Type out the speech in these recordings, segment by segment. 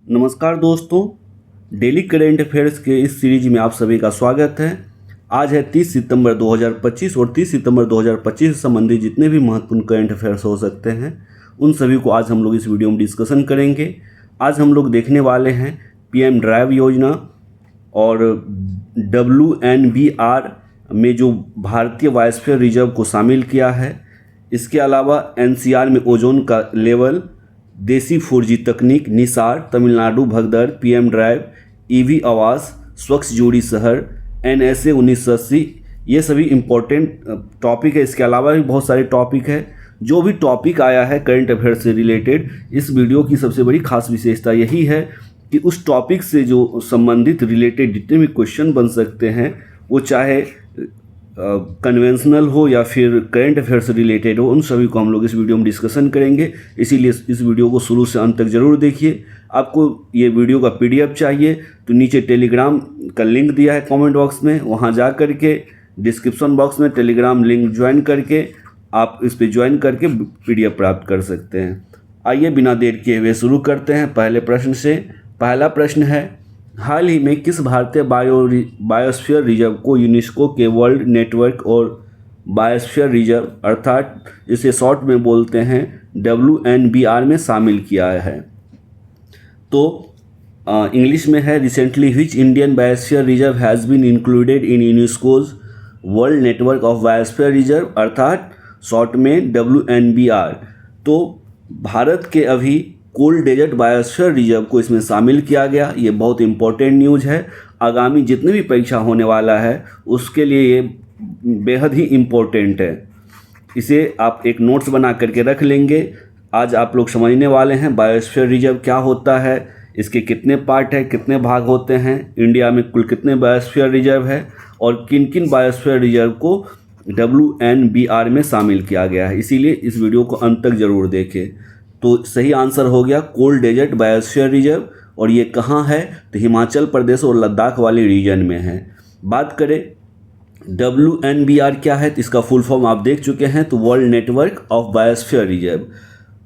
नमस्कार दोस्तों, daily current affairs के इस सीरीज में आप सभी का स्वागत है। आज है 30 सितंबर 2025 और 30 सितंबर 2025 से संबंधित जितने भी महत्वपूर्ण करेंट अफेयर्स हो सकते हैं उन सभी को आज हम लोग इस वीडियो में डिस्कशन करेंगे। आज हम लोग देखने वाले हैं पीएम ड्राइव योजना और WNBR में जो भारतीय बायोस्फीयर रिजर्व को शामिल किया है। इसके अलावा NCR में ओजोन का लेवल, देसी 4G तकनीक, निसार, तमिलनाडु भगदड़, पीएम ड्राइव, EV आवास, स्वच्छ जोड़ी शहर, NSA 1980, ये सभी इम्पोर्टेंट टॉपिक है। इसके अलावा भी बहुत सारे टॉपिक है। जो भी टॉपिक आया है करंट अफेयर से रिलेटेड, इस वीडियो की सबसे बड़ी खास विशेषता यही है कि उस टॉपिक से जो संबंधित रिलेटेड जितने भी क्वेश्चन बन सकते हैं, वो चाहे कन्वेंशनल हो या फिर करंट अफेयर से रिलेटेड हो, उन सभी को हम लोग इस वीडियो में डिस्कशन करेंगे। इसीलिए इस वीडियो को शुरू से अंत तक ज़रूर देखिए। आपको ये वीडियो का PDF चाहिए तो नीचे टेलीग्राम का लिंक दिया है कमेंट बॉक्स में, वहाँ जा करके डिस्क्रिप्शन बॉक्स में टेलीग्राम लिंक ज्वाइन करके आप इस पर ज्वाइन करके PDF प्राप्त कर सकते हैं। आइए बिना देर किए हुए शुरू करते हैं पहले प्रश्न से। पहला प्रश्न है, हाल ही में किस भारतीय बायोस्फीयर रिजर्व को यूनेस्को के वर्ल्ड नेटवर्क और बायोस्फीयर रिजर्व अर्थात इसे शॉर्ट में बोलते हैं WNBR में शामिल किया है? तो इंग्लिश में है, recently which Indian biosphere reserve has been included in UNESCO's world network of biosphere reserve अर्थात शॉर्ट में WNBR। तो भारत के अभी कोल्ड डेजर्ट बायोस्फीयर रिजर्व को इसमें शामिल किया गया। ये बहुत इंपॉर्टेंट न्यूज़ है। आगामी जितनी भी परीक्षा होने वाला है उसके लिए ये बेहद ही इम्पोर्टेंट है। इसे आप एक नोट्स बना करके रख लेंगे। आज आप लोग समझने वाले हैं बायोस्फीयर रिजर्व क्या होता है, इसके कितने पार्ट हैं, कितने भाग होते हैं, इंडिया में कुल कितने बायोस्फीयर रिजर्व है और किन किन बायोस्फीयर रिजर्व को WNBR में शामिल किया गया है। इसीलिए इस वीडियो को अंत तक ज़रूर देखें। तो सही आंसर हो गया कोल्ड डेजर्ट बायोस्फीयर रिजर्व। और ये कहाँ है? तो हिमाचल प्रदेश और लद्दाख वाले रीजन में है। बात करें WNBR क्या है, तो इसका फुल फॉर्म आप देख चुके हैं, तो world network of biosphere reserve.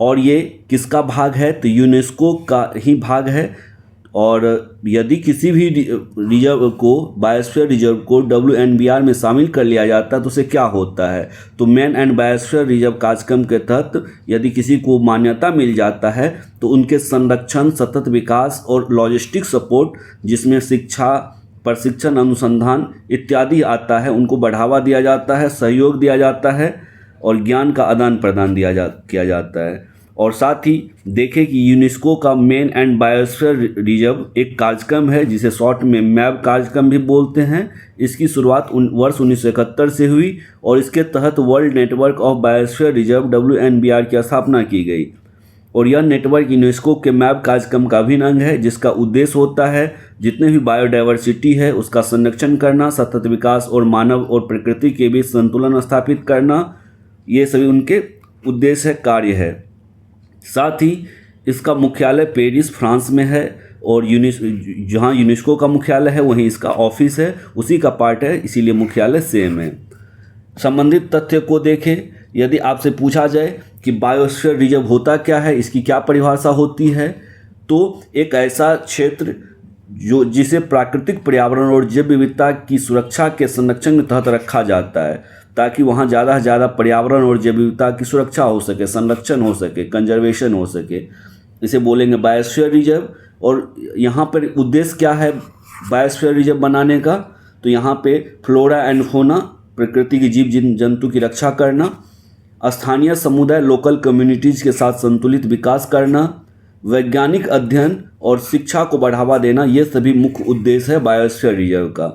और ये किसका भाग है? तो यूनेस्को का ही भाग है। और यदि किसी भी रिजर्व को, बायोस्फीयर रिजर्व को WNBR में शामिल कर लिया जाता है तो उसे क्या होता है? तो मैन एंड बायोस्फीयर रिजर्व कार्यक्रम के तहत यदि किसी को मान्यता मिल जाता है तो उनके संरक्षण, सतत विकास और लॉजिस्टिक सपोर्ट, जिसमें शिक्षा, प्रशिक्षण, अनुसंधान इत्यादि आता है, उनको बढ़ावा दिया जाता है, सहयोग दिया जाता है और ज्ञान का आदान प्रदान किया जाता है। और साथ ही देखें कि यूनेस्को का मेन एंड बायोस्फीयर रिजर्व एक कार्यक्रम है जिसे शॉर्ट में मैब कार्यक्रम भी बोलते हैं। इसकी शुरुआत वर्ष 1971 से हुई और इसके तहत world network of biosphere reserve WNBR की स्थापना की गई। और यह नेटवर्क यूनेस्को के मैब कार्यक्रम का अभिन्न अंग है, जिसका उद्देश्य होता है जितने भी बायोडाइवर्सिटी है उसका संरक्षण करना, सतत विकास और मानव और प्रकृति के बीच संतुलन स्थापित करना। ये सभी उनके उद्देश्य है, कार्य है। साथ ही इसका मुख्यालय पेरिस फ्रांस में है और जहाँ यूनेस्को का मुख्यालय है वहीं इसका ऑफिस है, उसी का पार्ट है, इसीलिए मुख्यालय सेम है। संबंधित तथ्य को देखें। यदि आपसे पूछा जाए कि बायोस्फीयर रिजर्व होता क्या है, इसकी क्या परिभाषा होती है, तो एक ऐसा क्षेत्र जिसे प्राकृतिक पर्यावरण और जैव विविधता की सुरक्षा के संरक्षण के तहत रखा जाता है, ताकि वहाँ ज़्यादा से ज़्यादा पर्यावरण और जैव विविधता की सुरक्षा हो सके, संरक्षण हो सके, कंजर्वेशन हो सके। इसे बोलेंगे बायोस्फीयर रिजर्व। और यहाँ पर उद्देश्य क्या है बायोस्फीयर रिजर्व बनाने का? तो यहाँ पे फ्लोरा एंड फौना, प्रकृति की जीव जंतु की रक्षा करना, स्थानीय समुदाय, लोकल कम्युनिटीज़ के साथ संतुलित विकास करना, वैज्ञानिक अध्ययन और शिक्षा को बढ़ावा देना, ये सभी मुख्य उद्देश्य है बायोस्फीयर रिजर्व का।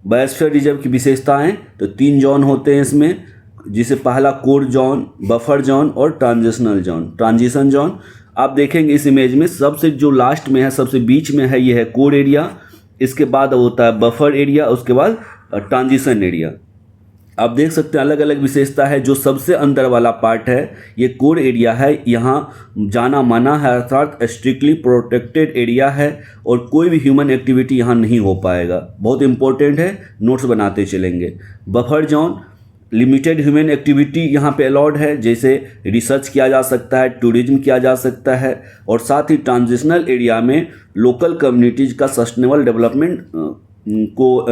बायोस्फीयर रिजर्व की विशेषताएं, तो 3 जोन होते हैं इसमें, जिसे पहला कोर जोन, बफर जोन और ट्रांजिशन जोन। आप देखेंगे इस इमेज में सबसे जो लास्ट में है, सबसे बीच में है, ये है कोर एरिया। इसके बाद होता है बफर एरिया, उसके बाद ट्रांजिशन एरिया। आप देख सकते हैं अलग अलग विशेषता है। जो सबसे अंदर वाला पार्ट है ये कोर एरिया है, यहाँ जाना मना है, अर्थात स्ट्रिक्टली प्रोटेक्टेड एरिया है और कोई भी ह्यूमन एक्टिविटी यहाँ नहीं हो पाएगा। बहुत इंपॉर्टेंट है, नोट्स बनाते चलेंगे। Buffer zone limited human activity यहाँ पे अलाउड है, जैसे रिसर्च किया जा सकता है, टूरिज्म किया जा सकता है, और साथ ही ट्रांजिशनल एरिया में लोकल कम्युनिटीज़ का सस्टेनेबल डेवलपमेंट को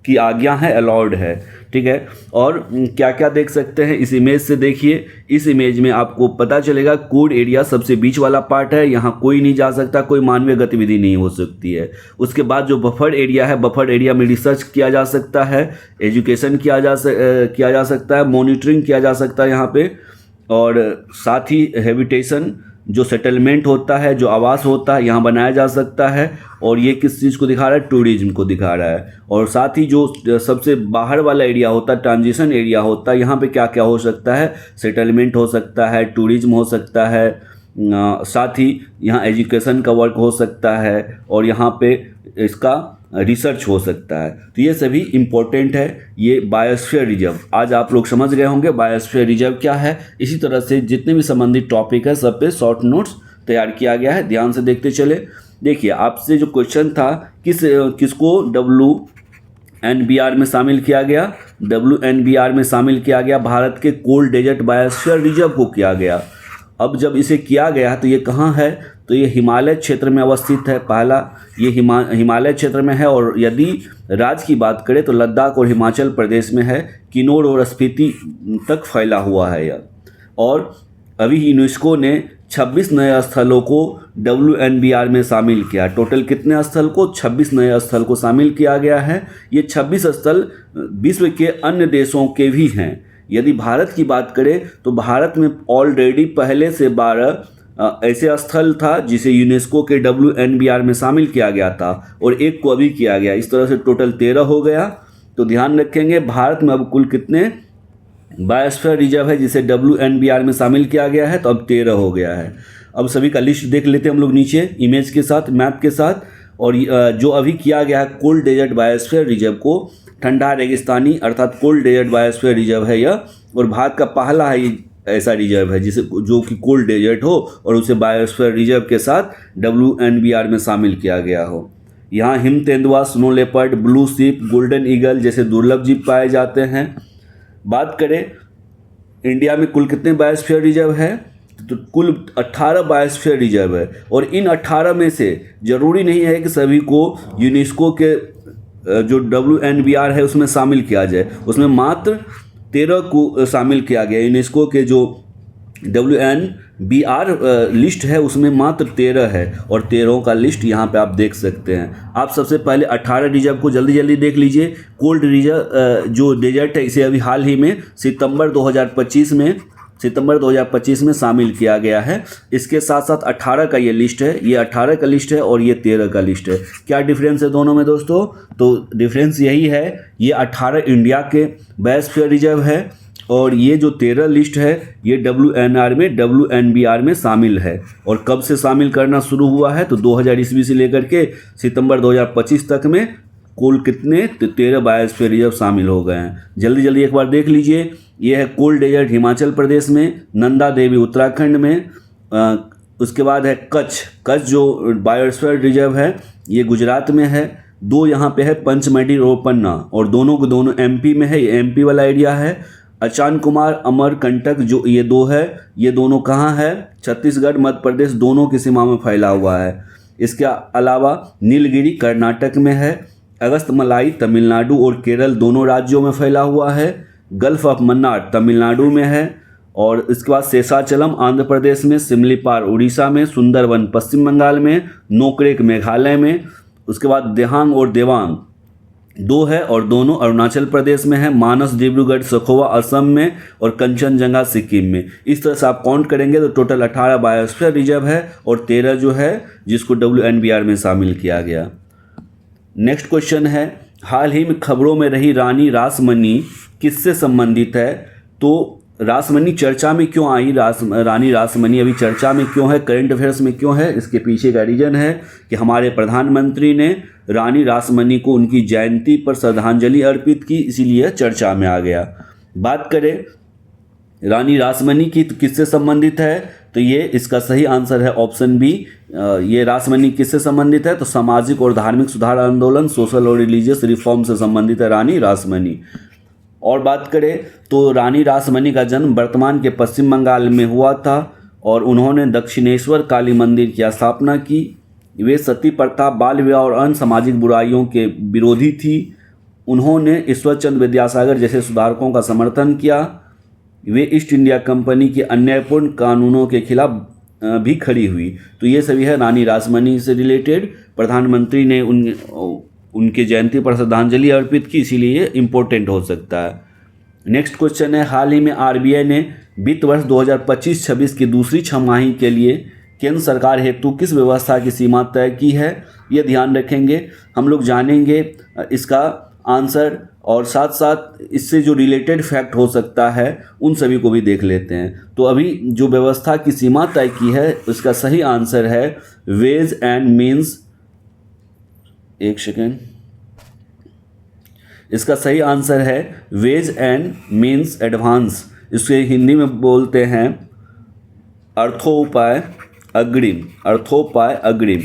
की आज्ञा है, अलाउड है। ठीक है, और क्या क्या देख सकते हैं इस इमेज से देखिए। इस इमेज में आपको पता चलेगा कोड एरिया सबसे बीच वाला पार्ट है, यहाँ कोई नहीं जा सकता, कोई मानवीय गतिविधि नहीं हो सकती है। उसके बाद जो बफर एरिया है, बफर एरिया में रिसर्च किया जा सकता है, एजुकेशन किया जा सकता है, मॉनिटरिंग किया जा सकता है यहाँ पे, और साथ ही हैबिटेशन जो सेटलमेंट होता है, जो आवास होता है, यहाँ बनाया जा सकता है। और ये किस चीज़ को दिखा रहा है? टूरिज्म को दिखा रहा है। और साथ ही जो सबसे बाहर वाला एरिया होता है, ट्रांजिशन एरिया होता है, यहाँ पे क्या क्या हो सकता है? सेटलमेंट हो सकता है, टूरिज्म हो सकता है, साथ ही यहाँ एजुकेशन का वर्क हो सकता है, और यहाँ पे इसका रिसर्च हो सकता है। तो ये सभी इम्पोर्टेंट है। ये बायोस्फीयर रिजर्व आज आप लोग समझ गए होंगे बायोस्फीयर रिजर्व क्या है। इसी तरह से जितने भी संबंधित टॉपिक है सब पे शॉर्ट नोट्स तैयार किया गया है, ध्यान से देखते चले। देखिए, आपसे जो क्वेश्चन था किसको WNBR में शामिल किया गया? WNBR में शामिल किया गया भारत के कोल्ड डेजर्ट बायोस्फीयर रिजर्व को किया गया। अब जब इसे किया गया तो ये कहाँ है? तो ये हिमालय क्षेत्र में अवस्थित है। पहला ये हिमालय क्षेत्र में है, और यदि राज्य की बात करें तो लद्दाख और हिमाचल प्रदेश में है, किन्नौर और स्पीति तक फैला हुआ है यह। और अभी यूनेस्को ने 26 नए स्थलों को WNBR में शामिल किया। टोटल कितने स्थल को? 26 नए स्थल को शामिल किया गया है। ये 26 स्थल विश्व के अन्य देशों के भी हैं। यदि भारत की बात करें तो भारत में ऑलरेडी पहले से 12 ऐसे स्थल था जिसे यूनेस्को के WNBR में शामिल किया गया था, और एक को अभी किया गया। इस तरह से टोटल 13 हो गया। तो ध्यान रखेंगे भारत में अब कुल कितने बायोस्फीयर रिजर्व है जिसे WNBR में शामिल किया गया है? तो अब 13 हो गया है। अब सभी का लिस्ट देख लेते हैं हम लोग नीचे इमेज के साथ, मैप के साथ। और जो अभी किया गया है कोल्ड डेजर्ट बायोस्फीयर रिजर्व को, ठंडा रेगिस्तानी अर्थात कोल्ड डेजर्ट बायोस्फीयर रिजर्व है यह, और भारत का पहला है ऐसा रिजर्व है जिसे जो कि कोल्ड डेजर्ट हो और उसे बायोस्फीयर रिजर्व के साथ WNBR में शामिल किया गया हो। यहाँ हिम तेंदुआ, स्नो लेपर्ड, ब्लू सीप, गोल्डन ईगल जैसे दुर्लभ जीव पाए जाते हैं। बात करें इंडिया में कुल कितने बायोस्फीयर रिजर्व है? तो कुल 18 बायोस्फीयर रिजर्व है, और इन 18 में से ज़रूरी नहीं है कि सभी को यूनेस्को के जो WNBR है उसमें शामिल किया जाए। उसमें मात्र 13 को शामिल किया गया। यूनेस्को के जो WNBR लिस्ट है उसमें मात्र 13 है, और 13 का लिस्ट यहाँ पे आप देख सकते हैं। आप सबसे पहले 18 रिजर्व को जल्दी जल्दी देख लीजिए। कोल्ड रिजर्व जो डेजर्ट है इसे अभी हाल ही में सितंबर 2025 में शामिल किया गया है। इसके साथ साथ 18 का ये लिस्ट है, ये 18 का लिस्ट है और ये 13 का लिस्ट है। क्या डिफरेंस है दोनों में दोस्तों? तो डिफरेंस यही है, ये 18 इंडिया के बायोस्फीयर रिजर्व है, और ये जो 13 लिस्ट है ये WNBR में शामिल है। और कब से शामिल करना शुरू हुआ है? तो 2000 ईस्वी से लेकर के सितंबर 2025 तक में कुल कितने? 13 बायोस्फीयर रिजर्व शामिल हो गए हैं। जल्दी जल्दी एक बार देख लीजिए। ये है कोल्ड डेजर्ट हिमाचल प्रदेश में, नंदा देवी उत्तराखंड में, उसके बाद है कच्छ जो बायोस्फीयर रिजर्व है ये गुजरात में है। 2 यहाँ पे है पंचमढ़ी और पन्ना, और दोनों को दोनों MP में है, ये MP वाला एरिया है। अचान कुमार अमरकंटक जो ये 2 है, ये दोनों कहाँ है? छत्तीसगढ़ मध्य प्रदेश दोनों की सीमा में फैला हुआ है। इसके अलावा नीलगिरी कर्नाटक में है। अगस्तमलाई तमिलनाडु और केरल दोनों राज्यों में फैला हुआ है। गल्फ ऑफ मन्नार तमिलनाडु में है, और इसके बाद शेषाचलम आंध्र प्रदेश में, सिमलीपाल उड़ीसा में, सुंदरवन पश्चिम बंगाल में, नोकरेक मेघालय में। उसके बाद देहांग और देवांग 2 है, और दोनों अरुणाचल प्रदेश में है। मानस डिब्रूगढ़ सखोवा असम में, और कंचनजंगा सिक्किम में। इस तरह से आप काउंट करेंगे तो टोटल 18 बायोस्फीयर रिजर्व है, और 13 जो है जिसको WNBR में शामिल किया गया। नेक्स्ट क्वेश्चन है, हाल ही में खबरों में रही रानी रासमणी किससे संबंधित है? तो रासमणी चर्चा में क्यों आई? रानी रासमणी अभी चर्चा में क्यों है, करंट अफेयर्स में क्यों है? इसके पीछे का रीजन है कि हमारे प्रधानमंत्री ने रानी रासमणी को उनकी जयंती पर श्रद्धांजलि अर्पित की, इसीलिए चर्चा में आ गया। बात करें रानी रासमणी की तो किससे संबंधित है? तो ये इसका सही आंसर है ऑप्शन बी। ये रासमणी किससे संबंधित है? तो सामाजिक और धार्मिक सुधार आंदोलन, सोशल और रिलीजियस रिफॉर्म से संबंधित है रानी रासमणी। और बात करें तो रानी रासमणी का जन्म वर्तमान के पश्चिम बंगाल में हुआ था और उन्होंने दक्षिणेश्वर काली मंदिर की स्थापना की। वे सती प्रथा, बाल विवाह और अन्य सामाजिक बुराइयों के विरोधी थी। उन्होंने ईश्वरचंद्र विद्यासागर जैसे सुधारकों का समर्थन किया। वे ईस्ट इंडिया कंपनी के अन्यायपूर्ण कानूनों के खिलाफ भी खड़ी हुई। तो ये सभी है रानी रासमणी से रिलेटेड। प्रधानमंत्री ने उनके जयंती पर श्रद्धांजलि अर्पित की, इसीलिए ये इम्पोर्टेंट हो सकता है। नेक्स्ट क्वेश्चन है, हाल ही में आरबीआई ने वित्त वर्ष 2025-26 की दूसरी छमाही के लिए केंद्र सरकार हेतु किस व्यवस्था की सीमा तय की है? ये ध्यान रखेंगे। हम लोग जानेंगे इसका आंसर और साथ साथ इससे जो रिलेटेड फैक्ट हो सकता है उन सभी को भी देख लेते हैं। तो अभी जो व्यवस्था की सीमा तय की है उसका सही आंसर है वेज एंड मीन्स, एक सेकेंड, इसका सही आंसर है वेज एंड मीन्स एडवांस। इसे हिंदी में बोलते हैं अर्थोपाय अग्रिम, अर्थोपाय अग्रिम,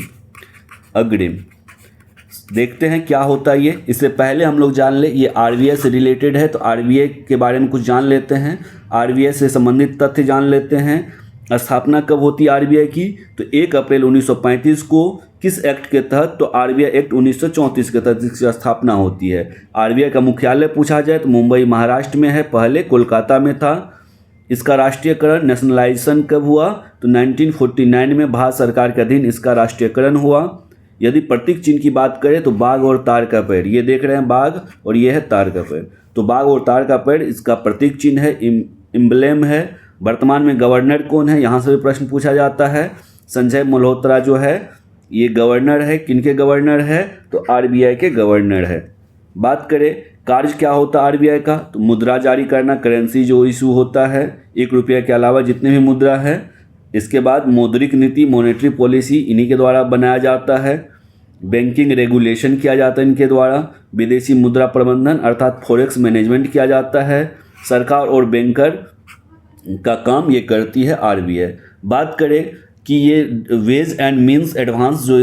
अग्रिम। देखते हैं क्या होता है ये। इससे पहले हम लोग जान ले, ये आरबीआई से रिलेटेड है तो आरबीआई के बारे में कुछ जान लेते हैं। आरबीआई से संबंधित तथ्य जान लेते हैं। स्थापना कब होती है आरबीआई की? तो 1 अप्रैल 1935 को। किस एक्ट के तहत? तो आरबीआई एक्ट 1934 के तहत इसकी स्थापना होती है। आरबीआई का मुख्यालय पूछा जाए तो मुंबई महाराष्ट्र में है, पहले कोलकाता में था। इसका राष्ट्रीयकरण, नेशनलाइजेशन कब हुआ? तो 1949 में भारत सरकार के अधीन इसका राष्ट्रीयकरण हुआ। यदि प्रतीक चिन्ह की बात करें तो बाघ और तार का पेड़, ये देख रहे हैं बाघ और ये है तार का पेड़, तो बाघ और तार का पेड़ इसका प्रतीक चिन्ह है, इम्ब्लेम है। वर्तमान में गवर्नर कौन है? यहाँ से भी प्रश्न पूछा जाता है। संजय मल्होत्रा जो है ये गवर्नर है। किनके गवर्नर है? तो आरबीआई के गवर्नर है। बात करें कार्य क्या होता है आरबीआई का? तो मुद्रा जारी करना, करेंसी जो इशू होता है 1 रुपये के अलावा जितने भी मुद्रा है। इसके बाद मौद्रिक नीति, मॉनेटरी पॉलिसी इन्हीं के द्वारा बनाया जाता है। बैंकिंग रेगुलेशन किया जाता है इनके द्वारा। विदेशी मुद्रा प्रबंधन अर्थात फॉरेक्स मैनेजमेंट किया जाता है। सरकार और बैंकर का काम ये करती है आरबीआई। बात करें कि ये वेज एंड मीन्स एडवांस जो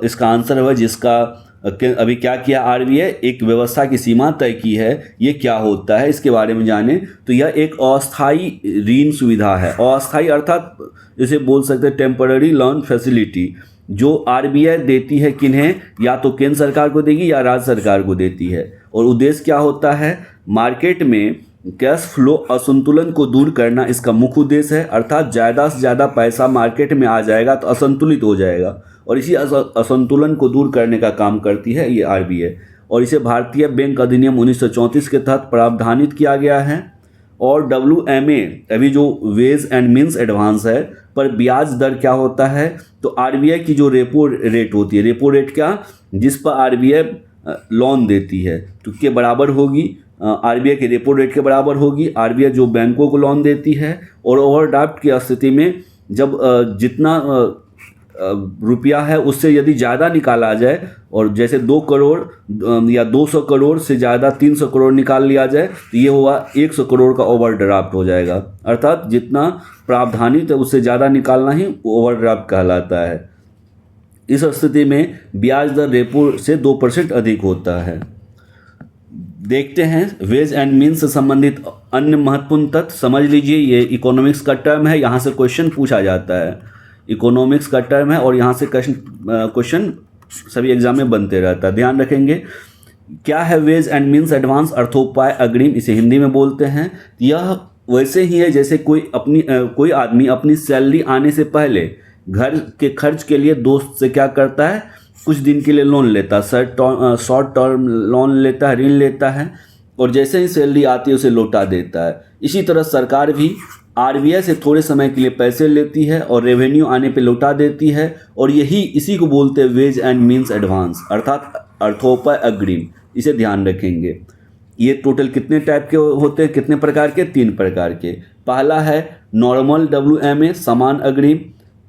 इसका आंसर है, जिसका अभी क्या किया आरबीआई, एक व्यवस्था की सीमा तय की है, ये क्या होता है इसके बारे में जाने। तो यह एक अस्थायी ऋण सुविधा है। अस्थायी अर्थात इसे बोल सकते हैं टेम्पररी लोन फैसिलिटी, जो आरबीआई देती है किन्हें? या तो केंद्र सरकार को देगी या राज्य सरकार को देती है। और उद्देश्य क्या होता है? मार्केट में कैश फ्लो असंतुलन को दूर करना इसका मुख्य उद्देश्य है। अर्थात ज़्यादा से ज़्यादा पैसा मार्केट में आ जाएगा तो असंतुलित हो जाएगा, और इसी असंतुलन को दूर करने का काम करती है ये आरबीआई। और इसे भारतीय बैंक अधिनियम 1934 के तहत प्रावधानित किया गया है। और WMA अभी जो वेज एंड मीन्स एडवांस है पर ब्याज दर क्या होता है? तो आरबीआई की जो रेपो रेट होती है, रेपो रेट क्या, जिस पर आरबीआई लोन देती है तो के बराबर होगी, आरबीआई के रेपो रेट के बराबर होगी। आरबीआई जो बैंकों को लोन देती है और ओवरड्राफ्ट की स्थिति में जब जितना रुपया है उससे यदि ज़्यादा निकाला जाए, और जैसे 2 करोड़ या 200 करोड़ से ज़्यादा 300 करोड़ निकाल लिया जाए तो ये हुआ 100 करोड़ का ओवरड्राफ्ट हो जाएगा। अर्थात जितना प्रावधानित है उससे ज़्यादा निकालना ही ओवरड्राफ्ट कहलाता है। इस स्थिति में ब्याज दर रेपो से 2% अधिक होता है। देखते हैं वेज एंड मीन्स से संबंधित अन्य महत्वपूर्ण तथ्य समझ लीजिए। ये इकोनॉमिक्स का टर्म है, यहाँ से क्वेश्चन पूछा जाता है। इकोनॉमिक्स का टर्म है और यहाँ से क्वेश्चन सभी एग्जाम में बनते रहता है, ध्यान रखेंगे। क्या है वेज एंड मीन्स एडवांस? अर्थोपाय अग्रिम, इसे हिंदी में बोलते हैं। यह वैसे ही है जैसे कोई आदमी अपनी सैलरी आने से पहले घर के खर्च के लिए दोस्त से क्या करता है, कुछ दिन के लिए लोन लेता है, शॉर्ट टर्म लोन लेता है, ऋण लेता है, और जैसे ही सैलरी आती है उसे लौटा देता है। इसी तरह सरकार भी आरबीआई से थोड़े समय के लिए पैसे लेती है और रेवेन्यू आने पे लौटा देती है, और इसी को बोलते हैं वेज एंड मीन्स एडवांस अर्थात अर्थोपाय अग्रिम। इसे ध्यान रखेंगे। ये टोटल कितने टाइप के होते हैं, कितने प्रकार के? 3 प्रकार के। पहला है नॉर्मल WMA, समान अग्रिम।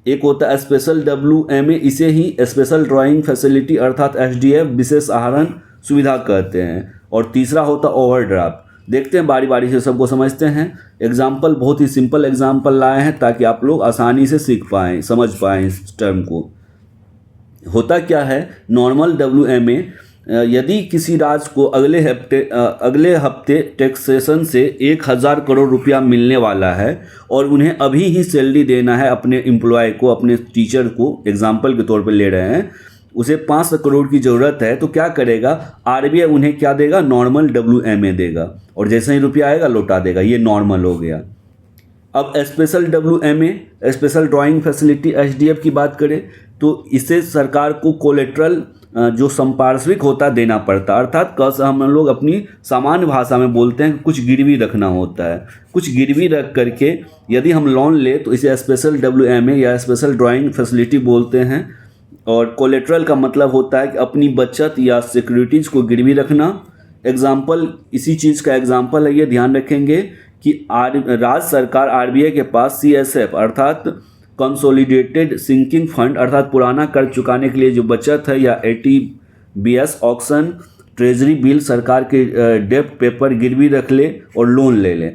एक होता है स्पेशल WMA, इसे ही स्पेशल ड्राइंग फैसिलिटी अर्थात SDF, विशेष आहरण सुविधा कहते हैं। और तीसरा होता है ओवरड्राफ्ट। देखते हैं बारी बारी से, सबको समझते हैं। एग्जाम्पल बहुत ही सिंपल एग्जाम्पल लाए हैं ताकि आप लोग आसानी से सीख पाएँ, समझ पाएँ इस टर्म को। होता क्या है, नॉर्मल WMA यदि किसी राज्य को अगले हफ्ते टैक्सेशन से 1,000 करोड़ रुपया मिलने वाला है और उन्हें अभी ही सैलरी देना है अपने एम्प्लॉय को, अपने टीचर को, एग्जाम्पल के तौर पर ले रहे हैं, उसे 500 करोड़ की ज़रूरत है, तो क्या करेगा आरबीआई उन्हें क्या देगा, नॉर्मल WMA देगा और जैसे ही रुपया आएगा लौटा देगा। ये नॉर्मल हो गया। अब special WMA, special drawing facility SDF की बात करें तो इसे सरकार को कोलेट्रल जो संपार्श्विक होता देना पड़ता, अर्थात हम लोग अपनी सामान्य भाषा में बोलते हैं कुछ गिरवी रखना होता है। कुछ गिरवी रख करके यदि हम लोन ले तो इसे स्पेशल WMA या स्पेशल ड्राइंग फैसिलिटी बोलते हैं। और कोलेट्रल का मतलब होता है कि अपनी बचत या सिक्योरिटीज़ को गिरवी रखना। एग्जाम्पल, इसी चीज़ का एग्जाम्पल है, ये ध्यान रखेंगे कि राज्य सरकार RBI के पास CSF अर्थात कंसोलिडेटेड सिंकिंग फंड अर्थात पुराना कर्ज चुकाने के लिए जो बचत है, या ATBS ऑक्शन ट्रेजरी बिल सरकार के डेप्ट पेपर गिरवी रख ले और लोन ले ले।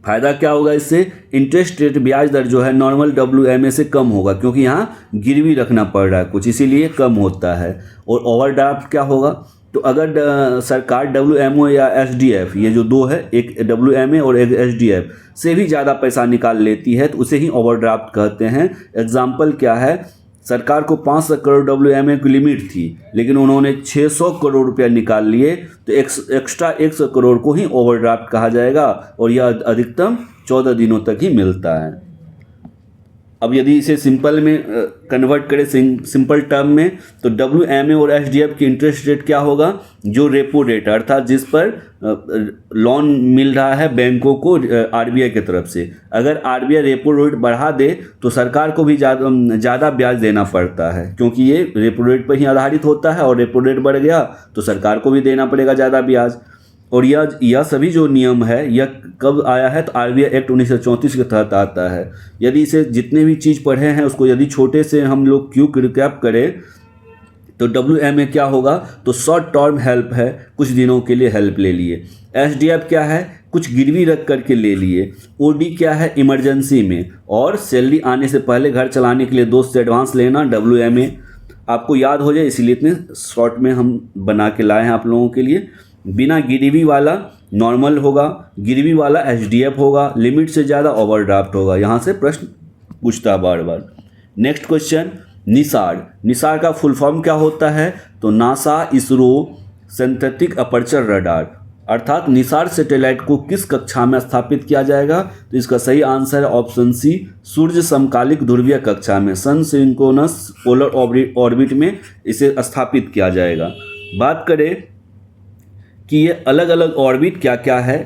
फ़ायदा क्या होगा इससे, इंटरेस्ट रेट ब्याज दर जो है नॉर्मल WMA से कम होगा, क्योंकि यहाँ गिरवी रखना पड़ रहा है कुछ, इसीलिए कम होता है। और ओवरड्राफ्ट क्या होगा, तो अगर सरकार WMO या SDF, ये जो दो है, एक WMA और एक SDF से भी ज़्यादा पैसा निकाल लेती है तो उसे ही ओवरड्राफ्ट कहते हैं। एग्जाम्पल क्या है, सरकार को 500 करोड़ WMA की लिमिट थी लेकिन उन्होंने 600 करोड़ रुपया निकाल लिए, तो एक्स्ट्रा 100 करोड़ को ही ओवरड्राफ्ट कहा जाएगा और यह अधिकतम 14 दिनों तक ही मिलता है। अब यदि इसे सिंपल में कन्वर्ट करें, सिंपल टर्म में, तो WMA और SDF की इंटरेस्ट रेट क्या होगा, जो रेपो रेट अर्थात जिस पर लोन मिल रहा है बैंकों को RBI की तरफ से। अगर RBI रेपो रेट बढ़ा दे तो सरकार को भी ज़्यादा ब्याज देना पड़ता है, क्योंकि ये रेपो रेट पर ही आधारित होता है और रेपो रेट बढ़ गया तो सरकार को भी देना पड़ेगा ज़्यादा ब्याज। और यह सभी जो नियम है यह कब आया है, तो RBI एक्ट 1934 के तहत आता है। यदि इसे जितने भी चीज़ पढ़े हैं उसको यदि छोटे से हम लोग क्विक रिकैप करें तो WMA क्या होगा, तो शॉर्ट टर्म हेल्प है, कुछ दिनों के लिए हेल्प ले लिए। SDF क्या है, कुछ गिरवी रख करके ले लिए। OD क्या है, इमरजेंसी में और सैलरी आने से पहले घर चलाने के लिए दोस्त से एडवांस लेना। WMA आपको याद हो जाए इसलिए इतने शॉर्ट में हम बना के लाए हैं आप लोगों के लिए। बिना गिरवी वाला नॉर्मल होगा, गिरवी वाला SDF होगा, लिमिट से ज़्यादा ओवरड्राफ्ट होगा। यहाँ से प्रश्न पूछता है बार बार। Next question, NISAR. निसार का फुल फॉर्म क्या होता है, तो NASA ISRO synthetic aperture radar, अर्थात निसार सैटेलाइट को किस कक्षा में स्थापित किया जाएगा, तो इसका सही आंसर है ऑप्शन सी, सूर्य समकालिक ध्रुवीय कक्षा में, सन सिंक्रोनस पोलर ऑर्बिट में इसे स्थापित किया जाएगा। बात करें कि ये अलग अलग ऑर्बिट क्या क्या है,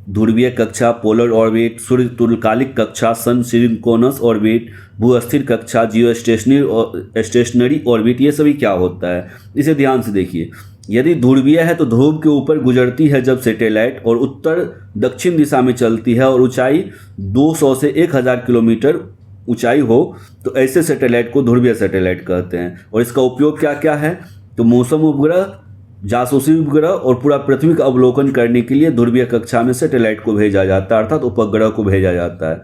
ध्रुवीय कक्षा, पोलर ऑर्बिट, सूर्य तुल्यकालिक कक्षा, सन सिंक्रोनस ऑर्बिट, भूस्थिर कक्षा, जियो स्टेशनरी ऑर्बिट, ये सभी क्या होता है, इसे ध्यान से देखिए। यदि ध्रुवीय है तो ध्रुव के ऊपर गुजरती है जब सैटेलाइट और उत्तर दक्षिण दिशा में चलती है और ऊंचाई 200 से 1000 किलोमीटर ऊंचाई हो, तो ऐसे सैटेलाइट को ध्रुवीय सैटेलाइट कहते हैं। और इसका उपयोग क्या क्या है, तो मौसम उपग्रह, जासूसी उपग्रह और पूरा पृथ्वी का अवलोकन करने के लिए ध्रुवीय कक्षा में सैटेलाइट को भेजा जाता है, अर्थात उपग्रह को भेजा जाता है।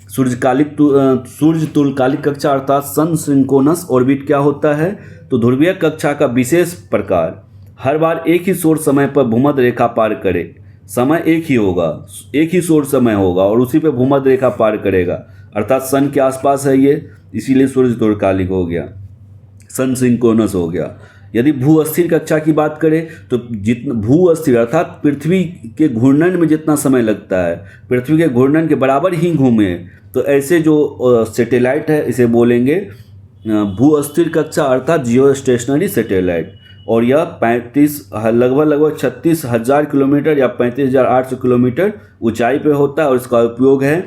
सूर्य तुल्यकालिक कक्षा अर्थात सन सिंक्रोनस ऑर्बिट क्या होता है, तो ध्रुवीय कक्षा का विशेष प्रकार, हर बार एक ही सौर समय पर भूमध्य रेखा पार करे, समय एक ही होगा, एक ही सौर समय होगा और उसी पे भूमध्य रेखा पार करेगा, अर्थात सन के आसपास है ये, इसीलिए सूर्य तुल्यकालिक हो गया, सन सिंक्रोनस हो गया। यदि भू अस्थिर कक्षा की बात करें तो जितना भू अस्थिर अर्थात पृथ्वी के घूर्णन में जितना समय लगता है पृथ्वी के घूर्णन के बराबर ही घूमे, तो ऐसे जो सैटेलाइट है इसे बोलेंगे भू अस्थिर कक्षा अर्थात जियो स्टेशनरी सैटेलाइट। और यह लगभग 36,000 किलोमीटर या 35,800 किलोमीटर ऊंचाई पे होता है और इसका उपयोग है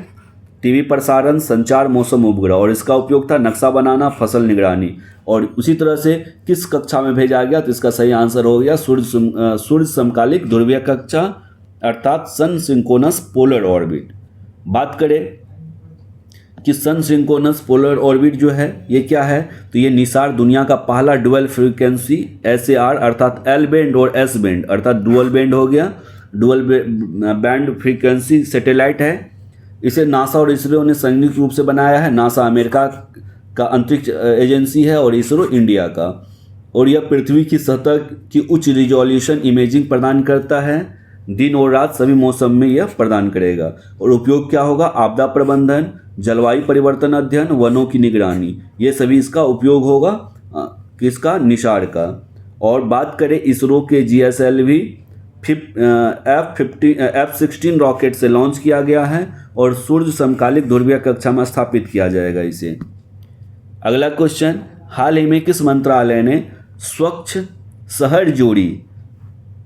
टीवी प्रसारण, संचार, मौसम उपग्रह, और इसका उपयोग था नक्शा बनाना, फसल निगरानी। और उसी तरह से किस कक्षा में भेजा गया, तो इसका सही आंसर हो गया सूर्य समकालिक ध्रुवीय कक्षा अर्थात सन सिंक्रोनस पोलर ऑर्बिट। बात करें कि सन सिंक्रोनस पोलर ऑर्बिट जो है ये क्या है, तो ये निसार दुनिया का पहला डुअल फ्रीक्वेंसी SAR अर्थात L बैंड और S बैंड अर्थात डुअल बैंड हो गया, डुअल बैंड फ्रीक्वेंसी सैटेलाइट है। इसे नासा और इसरो ने संयुक्त रूप से बनाया है। नासा अमेरिका का अंतरिक्ष एजेंसी है और इसरो इंडिया का। और यह पृथ्वी की सतह की उच्च रिजोल्यूशन इमेजिंग प्रदान करता है। दिन और रात सभी मौसम में यह प्रदान करेगा। और उपयोग क्या होगा? आपदा प्रबंधन, जलवायु परिवर्तन अध्ययन, वनों की निगरानी, ये सभी इसका उपयोग होगा। किसका? निसार का। और बात करें इसरो के GSLV F-16 रॉकेट से लॉन्च किया गया है और सूर्य समकालिक ध्रुवीय कक्षा में स्थापित किया जाएगा इसे। अगला क्वेश्चन, हाल ही में किस मंत्रालय ने स्वच्छ शहर जोड़ी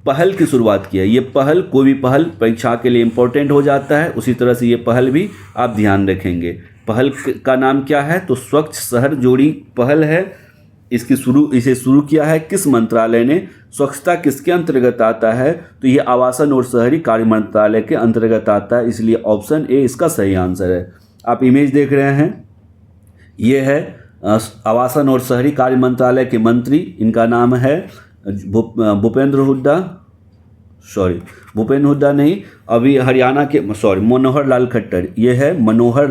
पहल की शुरुआत की है? ये पहल, कोई भी पहल परीक्षा के लिए इंपॉर्टेंट हो जाता है, उसी तरह से ये पहल भी आप ध्यान रखेंगे। पहल का नाम क्या है? तो स्वच्छ शहर जोड़ी पहल है। इसे शुरू किया है किस मंत्रालय ने? स्वच्छता किसके अंतर्गत आता है? तो ये आवासन और शहरी कार्य मंत्रालय के अंतर्गत आता है, इसलिए ऑप्शन ए इसका सही आंसर है। आप इमेज देख रहे हैं, ये है आवासन और शहरी कार्य मंत्रालय के मंत्री, इनका नाम है भूपेंद्र हुड्डा नहीं, अभी हरियाणा के मनोहर लाल खट्टर। ये है मनोहर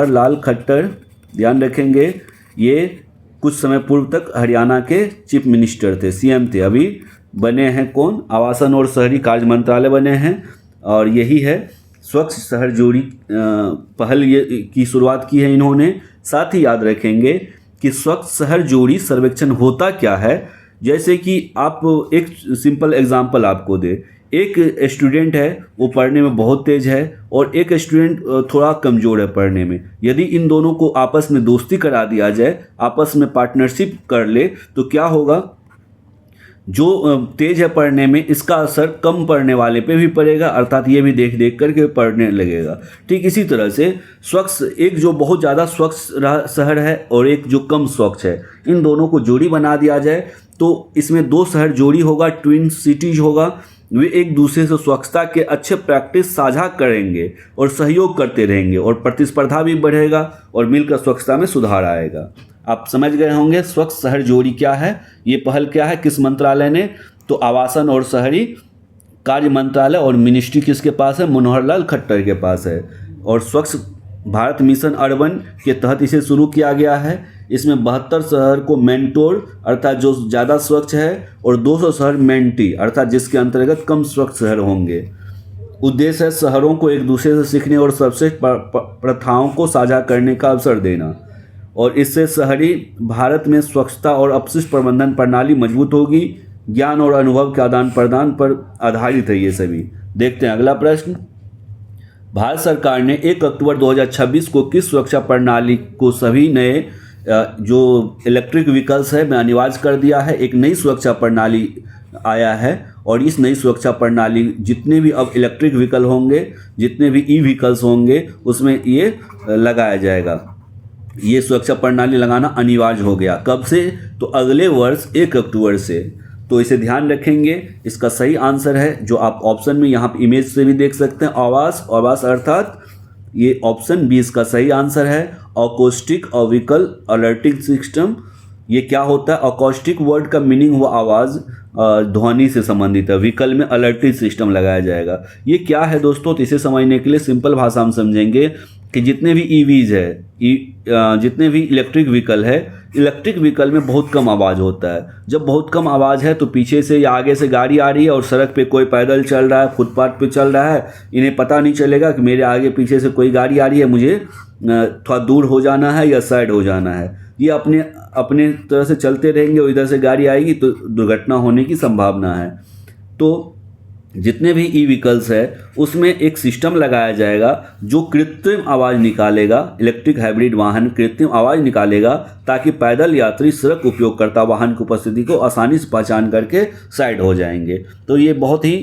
लाल खट्टर, ध्यान रखेंगे। ये कुछ समय पूर्व तक हरियाणा के चीफ मिनिस्टर थे, CM थे। अभी बने हैं कौन? आवासन और शहरी कार्य मंत्रालय बने हैं। और यही है स्वच्छ शहर जोड़ी पहल ये की शुरुआत की है इन्होंने। साथ ही याद रखेंगे कि स्वच्छ शहर जोड़ी सर्वेक्षण होता क्या है। जैसे कि आप एक सिंपल एग्जांपल आपको दे, एक स्टूडेंट है वो पढ़ने में बहुत तेज है और एक स्टूडेंट थोड़ा कमज़ोर है पढ़ने में। यदि इन दोनों को आपस में दोस्ती करा दिया जाए, आपस में पार्टनरशिप कर ले, तो क्या होगा? जो तेज है पढ़ने में, इसका असर कम पढ़ने वाले पे भी पड़ेगा, अर्थात ये भी देख देख करके पढ़ने लगेगा। ठीक इसी तरह से स्वच्छ, एक जो बहुत ज़्यादा स्वच्छ शहर है और एक जो कम स्वच्छ है, इन दोनों को जोड़ी बना दिया जाए तो इसमें 2 शहर जोड़ी होगा, ट्विन सिटीज होगा। वे एक दूसरे से स्वच्छता के अच्छे प्रैक्टिस साझा करेंगे और सहयोग करते रहेंगे और प्रतिस्पर्धा भी बढ़ेगा और मिलकर स्वच्छता में सुधार आएगा। आप समझ गए होंगे स्वच्छ शहर जोड़ी क्या है, ये पहल क्या है, किस मंत्रालय ने? तो आवासन और शहरी कार्य मंत्रालय, और मिनिस्ट्री किसके पास है? मनोहर लाल खट्टर के पास है। और स्वच्छ भारत मिशन अर्बन के तहत इसे शुरू किया गया है। इसमें 72 शहर को मेंटोर, अर्थात जो ज़्यादा स्वच्छ है, और 200 शहर मेंटी, अर्थात जिसके अंतर्गत कम स्वच्छ शहर होंगे। उद्देश्य है शहरों को एक दूसरे से सीखने और सर्वश्रेष्ठ प्रथाओं को साझा करने का अवसर देना। और इससे शहरी भारत में स्वच्छता और अपशिष्ट प्रबंधन प्रणाली मजबूत होगी। ज्ञान और अनुभव के आदान प्रदान पर आधारित है ये सभी। देखते हैं अगला प्रश्न। भारत सरकार ने 1 अक्टूबर 2026 को किस सुरक्षा प्रणाली को सभी नए जो इलेक्ट्रिक व्हीकल्स है में अनिवार्य कर दिया है? एक नई सुरक्षा प्रणाली आया है और इस नई सुरक्षा प्रणाली जितने भी अब इलेक्ट्रिक व्हीकल होंगे, जितने भी ई-व्हीकल्स होंगे, उसमें ये लगाया जाएगा। ये सुरक्षा प्रणाली लगाना अनिवार्य हो गया। कब से? तो अगले वर्ष 1 अक्टूबर से। तो इसे ध्यान रखेंगे। इसका सही आंसर है जो आप ऑप्शन में यहाँ इमेज से भी देख सकते हैं, आवास अर्थात ये ऑप्शन बी इसका सही आंसर है। अकॉस्टिक और व्हीकल अलर्टिंग सिस्टम, ये क्या होता है? अकॉस्टिक वर्ड का मीनिंग हुआ आवाज़, ध्वनि से संबंधित है। व्हीकल में अलर्टिंग सिस्टम लगाया जाएगा। ये क्या है दोस्तों? तो इसे समझने के लिए सिंपल भाषा में समझेंगे कि जितने भी ईवीज है, जितने भी इलेक्ट्रिक व्हीकल है, इलेक्ट्रिक व्हीकल में बहुत कम आवाज़ होता है। जब बहुत कम आवाज़ है तो पीछे से या आगे से गाड़ी आ रही है और सड़क पे कोई पैदल चल रहा है, फुटपाथ पे चल रहा है, इन्हें पता नहीं चलेगा कि मेरे आगे पीछे से कोई गाड़ी आ रही है, मुझे थोड़ा दूर हो जाना है या साइड हो जाना है। ये अपने तरह से चलते रहेंगे और इधर से गाड़ी आएगी तो दुर्घटना होने की संभावना है। तो जितने भी ई व्हीकल्स है उसमें एक सिस्टम लगाया जाएगा जो कृत्रिम आवाज़ निकालेगा। इलेक्ट्रिक हाइब्रिड वाहन कृत्रिम आवाज़ निकालेगा ताकि पैदल यात्री सड़क उपयोगकर्ता वाहन की उपस्थिति को आसानी से पहचान करके साइड हो जाएंगे। तो ये बहुत ही